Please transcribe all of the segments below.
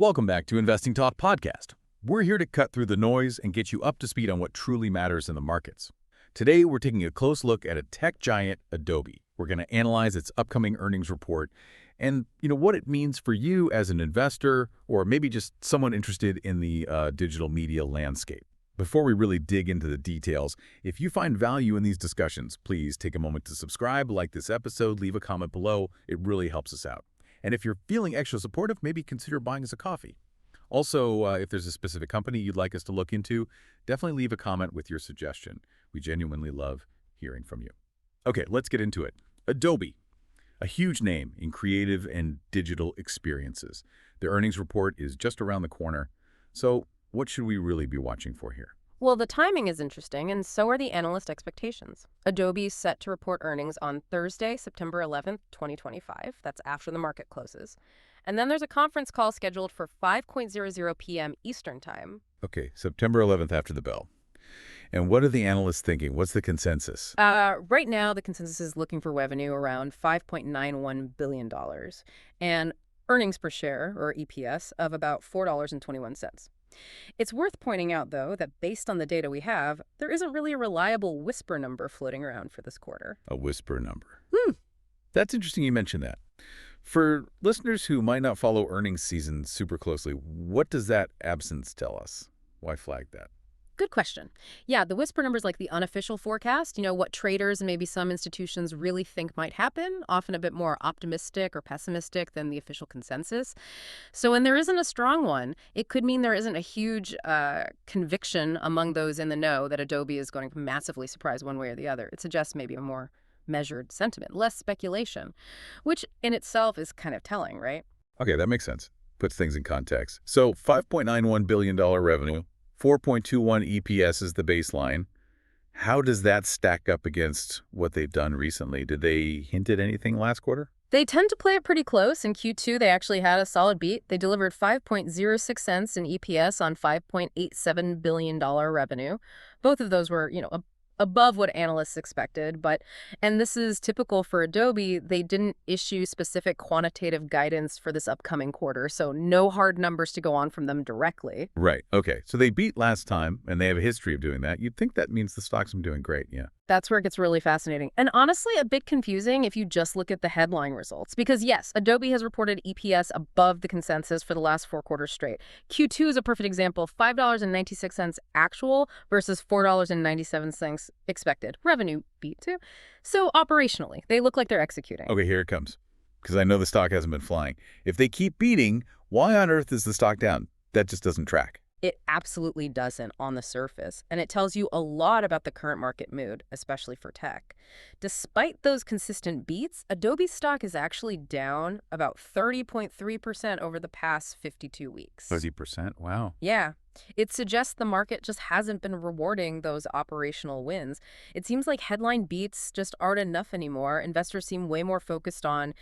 Welcome back to Investing Talk Podcast. We're here to cut through the noise and get you up to speed on what truly matters in the markets. Today, we're taking a close look at a tech giant, Adobe. We're going to analyze its upcoming earnings report and, what it means for you as an investor or maybe just someone interested in the digital media landscape. Before we really dig into the details, if you find value in these discussions, please take a moment to subscribe, like this episode, leave a comment below. It really helps us out. And if you're feeling extra supportive, maybe consider buying us a coffee. Also, if there's a specific company you'd like us to look into, definitely leave a comment with your suggestion. We genuinely love hearing from you. Okay, let's get into it. Adobe, a huge name in creative and digital experiences. Their earnings report is just around the corner. So what should we really be watching for here? Well, the timing is interesting, and so are the analyst expectations. Adobe is set to report earnings on Thursday, September 11th, 2025. That's after the market closes. And then there's a conference call scheduled for 5:00 p.m. Eastern Time. Okay, September 11th after the bell. And what are the analysts thinking? What's the consensus? Right now, the consensus is looking for revenue around $5.91 billion and earnings per share, or EPS, of about $4.21. It's worth pointing out, though, that based on the data we have, there isn't really a reliable whisper number floating around for this quarter. A whisper number. That's interesting you mentioned that. For listeners who might not follow earnings season super closely, what does that absence tell us? Why flag that? Good question. Yeah, the whisper numbers like the unofficial forecast, what traders and maybe some institutions really think might happen, often a bit more optimistic or pessimistic than the official consensus. So when there isn't a strong one, it could mean there isn't a huge conviction among those in the know that Adobe is going to massively surprise one way or the other. It suggests maybe a more measured sentiment, less speculation, which in itself is kind of telling, right? Okay, that makes sense. Puts things in context. So $5.91 billion revenue. 4.21 EPS is the baseline. How does that stack up against what they've done recently? Did they hint at anything last quarter? They tend to play it pretty close. In Q2, they actually had a solid beat. They delivered 5.06 cents in EPS on $5.87 billion revenue. Both of those were, above what analysts expected, and this is typical for Adobe, they didn't issue specific quantitative guidance for this upcoming quarter, so no hard numbers to go on from them directly. Right. Okay. So they beat last time, and they have a history of doing that. You'd think that means the stock's been doing great, yeah. That's where it gets really fascinating. And honestly, a bit confusing if you just look at the headline results. Because yes, Adobe has reported EPS above the consensus for the last 4 quarters straight. Q2 is a perfect example. $5.96 actual versus $4.97 expected. Revenue beat too. So operationally, they look like they're executing. Okay, here it comes. Because I know the stock hasn't been flying. If they keep beating, why on earth is the stock down? That just doesn't track. It absolutely doesn't on the surface, and it tells you a lot about the current market mood, especially for tech. Despite those consistent beats, Adobe's stock is actually down about 30.3% over the past 52 weeks. 30%? Wow. Yeah. It suggests the market just hasn't been rewarding those operational wins. It seems like headline beats just aren't enough anymore. Investors seem way more focused on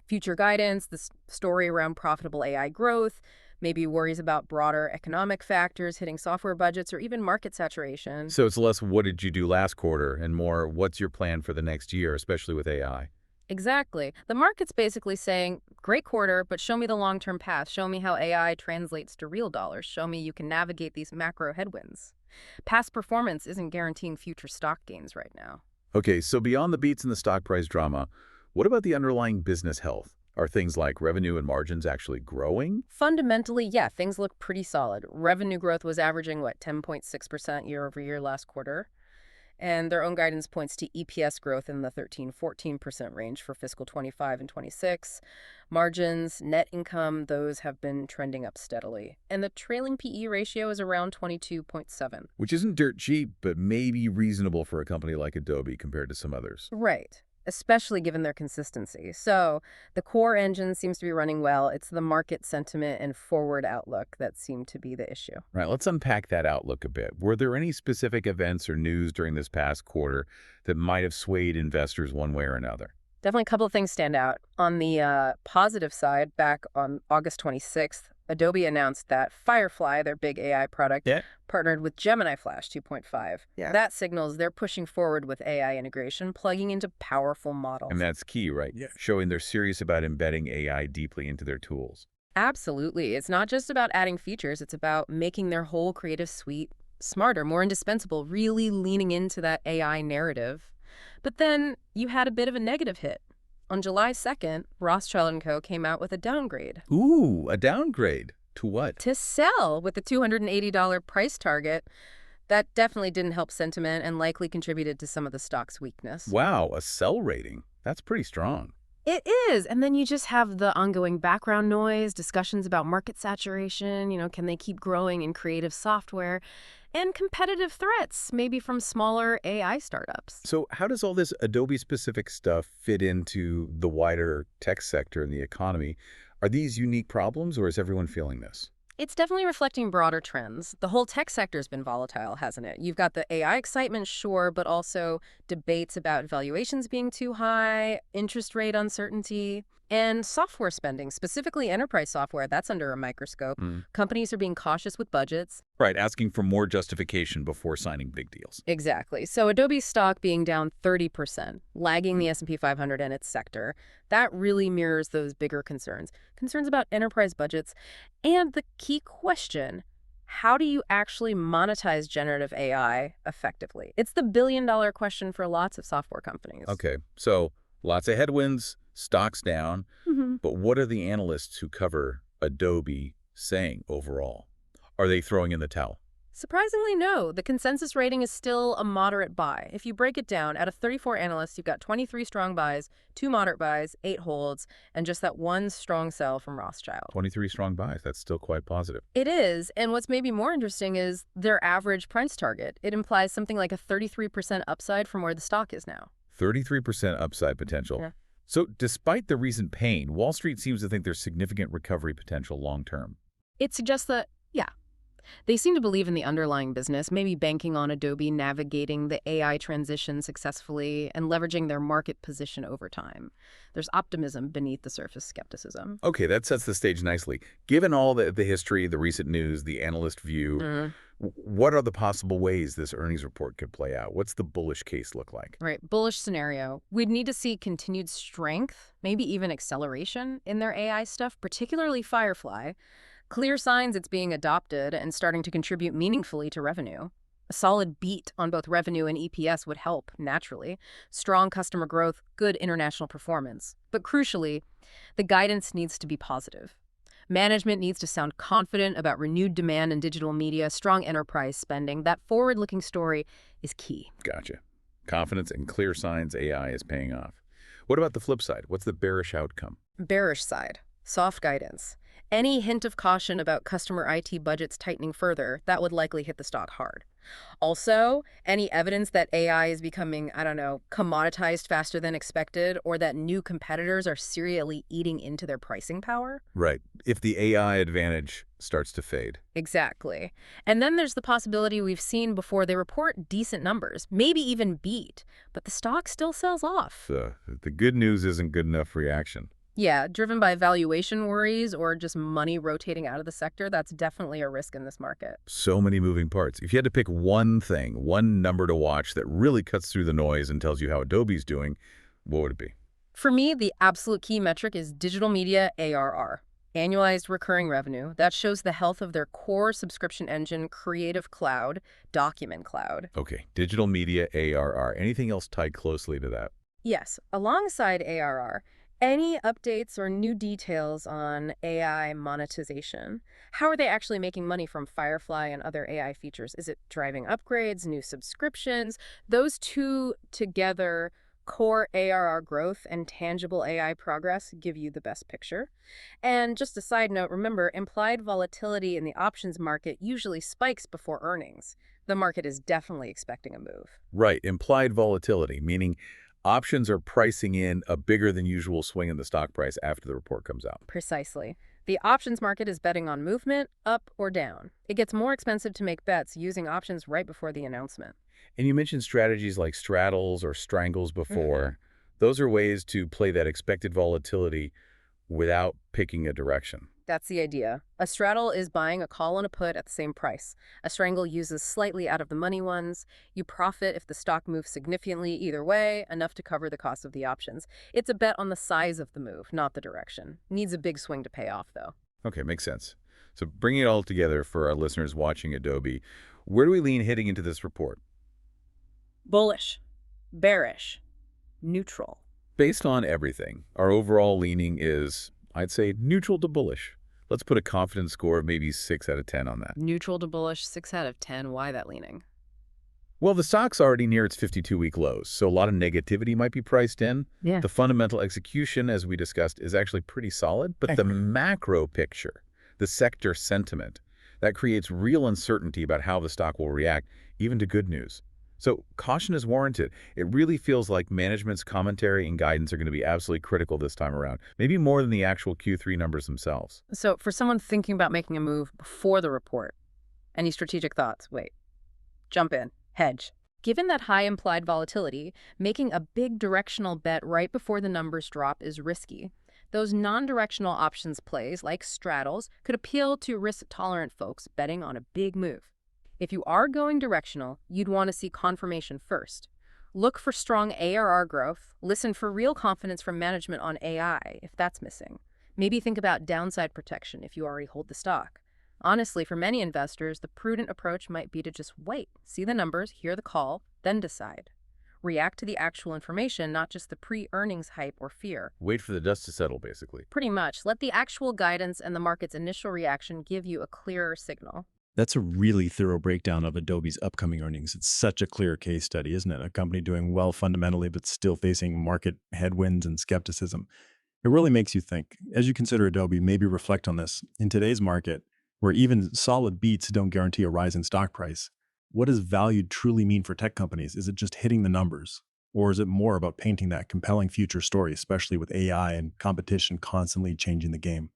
future guidance, the story around profitable AI growth, maybe worries about broader economic factors hitting software budgets or even market saturation. So it's less what did you do last quarter and more what's your plan for the next year, especially with AI? Exactly. The market's basically saying, great quarter, but show me the long-term path. Show me how AI translates to real dollars. Show me you can navigate these macro headwinds. Past performance isn't guaranteeing future stock gains right now. Okay, so beyond the beats and the stock price drama, what about the underlying business health? Are things like revenue and margins actually growing? Fundamentally, yeah, things look pretty solid. Revenue growth was averaging, 10.6% year over year last quarter. And their own guidance points to EPS growth in the 13-14% range for fiscal 25 and 26. Margins, net income, those have been trending up steadily. And the trailing PE ratio is around 22.7. Which isn't dirt cheap, but maybe reasonable for a company like Adobe compared to some others. Right. Especially given their consistency. So the core engine seems to be running well. It's the market sentiment and forward outlook that seem to be the issue. Right, let's unpack that outlook a bit. Were there any specific events or news during this past quarter that might have swayed investors one way or another? Definitely a couple of things stand out. On the positive side, back on August 26th, Adobe announced that Firefly, their big AI product, partnered with Gemini Flash 2.5. That signals they're pushing forward with AI integration, plugging into powerful models. And that's key, right? Showing they're serious about embedding AI deeply into their tools. Absolutely. It's not just about adding features, it's about making their whole creative suite smarter, more indispensable, really leaning into that AI narrative. But then you had a bit of a negative hit. On July 2nd, Rothschild & Co. came out with a downgrade. Ooh, a downgrade. To what? To sell with the $280 price target, that definitely didn't help sentiment and likely contributed to some of the stock's weakness. Wow, a sell rating. That's pretty strong. It is. And then you just have the ongoing background noise, discussions about market saturation, can they keep growing in creative software, and competitive threats, maybe from smaller AI startups. So how does all this Adobe-specific stuff fit into the wider tech sector and the economy? Are these unique problems, or is everyone feeling this? It's definitely reflecting broader trends. The whole tech sector's been volatile, hasn't it? You've got the AI excitement, sure, but also debates about valuations being too high, interest rate uncertainty, and software spending, specifically enterprise software, that's under a microscope. Companies are being cautious with budgets. Right, asking for more justification before signing big deals. Exactly. So Adobe's stock being down 30%, lagging the S&P 500 and its sector, that really mirrors those bigger concerns. Concerns about enterprise budgets. And the key question, how do you actually monetize generative AI effectively? It's the billion-dollar question for lots of software companies. Okay, so lots of headwinds, stocks down, Mhm. but what are the analysts who cover Adobe saying overall? Are they throwing in the towel? Surprisingly, no. The consensus rating is still a moderate buy. If you break it down, out of 34 analysts, you've got 23 strong buys, 2 moderate buys, 8 holds, and just that one strong sell from Rothschild. 23 strong buys. That's still quite positive. It is, and what's maybe more interesting is their average price target. It implies something like a 33% upside from where the stock is now. 33% upside potential. Yeah. So despite the recent pain, Wall Street seems to think there's significant recovery potential long term. It suggests that, yeah, they seem to believe in the underlying business, maybe banking on Adobe navigating the AI transition successfully and leveraging their market position over time. There's optimism beneath the surface skepticism. Okay, that sets the stage nicely. Given all the history, the recent news, the analyst view, what are the possible ways this earnings report could play out? What's the bullish case look like? Right, bullish scenario. We'd need to see continued strength, maybe even acceleration in their AI stuff, particularly Firefly. Clear signs it's being adopted and starting to contribute meaningfully to revenue. A solid beat on both revenue and EPS would help, naturally. Strong customer growth, good international performance. But crucially, the guidance needs to be positive. Management needs to sound confident about renewed demand in digital media, strong enterprise spending. That forward-looking story is key. Gotcha. Confidence and clear signs AI is paying off. What about the flip side? What's the bearish outcome? Bearish side, soft guidance. Any hint of caution about customer IT budgets tightening further, that would likely hit the stock hard. Also, any evidence that AI is becoming, commoditized faster than expected, or that new competitors are serially eating into their pricing power? Right. If the AI advantage starts to fade. Exactly. And then there's the possibility we've seen before they report decent numbers, maybe even beat, but the stock still sells off. The good news isn't good enough reaction. Yeah, driven by valuation worries or just money rotating out of the sector, that's definitely a risk in this market. So many moving parts. If you had to pick one thing, one number to watch that really cuts through the noise and tells you how Adobe's doing, what would it be? For me, the absolute key metric is digital media ARR, annualized recurring revenue. That shows the health of their core subscription engine, Creative Cloud, Document Cloud. Okay, digital media ARR. Anything else tied closely to that? Yes, alongside ARR, any updates or new details on AI monetization? How are they actually making money from Firefly and other AI features? Is it driving upgrades, new subscriptions? Those two together, core ARR growth and tangible AI progress, give you the best picture. And just a side note, remember, implied volatility in the options market usually spikes before earnings. The market is definitely expecting a move. Right, implied volatility, meaning options are pricing in a bigger than usual swing in the stock price after the report comes out. Precisely. The options market is betting on movement, up or down. It gets more expensive to make bets using options right before the announcement. And you mentioned strategies like straddles or strangles before. Those are ways to play that expected volatility without picking a direction. That's the idea. A straddle is buying a call and a put at the same price. A strangle uses slightly out-of-the-money ones. You profit if the stock moves significantly either way, enough to cover the cost of the options. It's a bet on the size of the move, not the direction. Needs a big swing to pay off, though. Okay, makes sense. So bringing it all together for our listeners watching Adobe, where do we lean heading into this report? Bullish, bearish, neutral. Based on everything, our overall leaning is, I'd say, neutral to bullish. Let's put a confidence score of maybe 6 out of 10 on that. Neutral to bullish, 6 out of 10. Why that leaning? Well, the stock's already near its 52-week lows, so a lot of negativity might be priced in. Yeah. The fundamental execution, as we discussed, is actually pretty solid, but the macro picture, the sector sentiment, that creates real uncertainty about how the stock will react, even to good news. So caution is warranted. It really feels like management's commentary and guidance are going to be absolutely critical this time around, maybe more than the actual Q3 numbers themselves. So for someone thinking about making a move before the report, any strategic thoughts? Wait, jump in, hedge. Given that high implied volatility, making a big directional bet right before the numbers drop is risky. Those non-directional options plays, like straddles, could appeal to risk-tolerant folks betting on a big move. If you are going directional, you'd want to see confirmation first. Look for strong ARR growth. Listen for real confidence from management on AI if that's missing. Maybe think about downside protection if you already hold the stock. Honestly, for many investors, the prudent approach might be to just wait, see the numbers, hear the call, then decide. React to the actual information, not just the pre-earnings hype or fear. Wait for the dust to settle, basically. Pretty much. Let the actual guidance and the market's initial reaction give you a clearer signal. That's a really thorough breakdown of Adobe's upcoming earnings. It's such a clear case study, isn't it? A company doing well fundamentally, but still facing market headwinds and skepticism. It really makes you think. As you consider Adobe, maybe reflect on this. In today's market, where even solid beats don't guarantee a rise in stock price, what does value truly mean for tech companies? Is it just hitting the numbers? Or is it more about painting that compelling future story, especially with AI and competition constantly changing the game?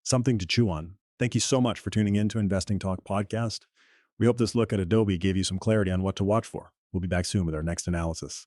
Something to chew on. Thank you so much for tuning in to Investing Talk podcast. We hope this look at Adobe gave you some clarity on what to watch for. We'll be back soon with our next analysis.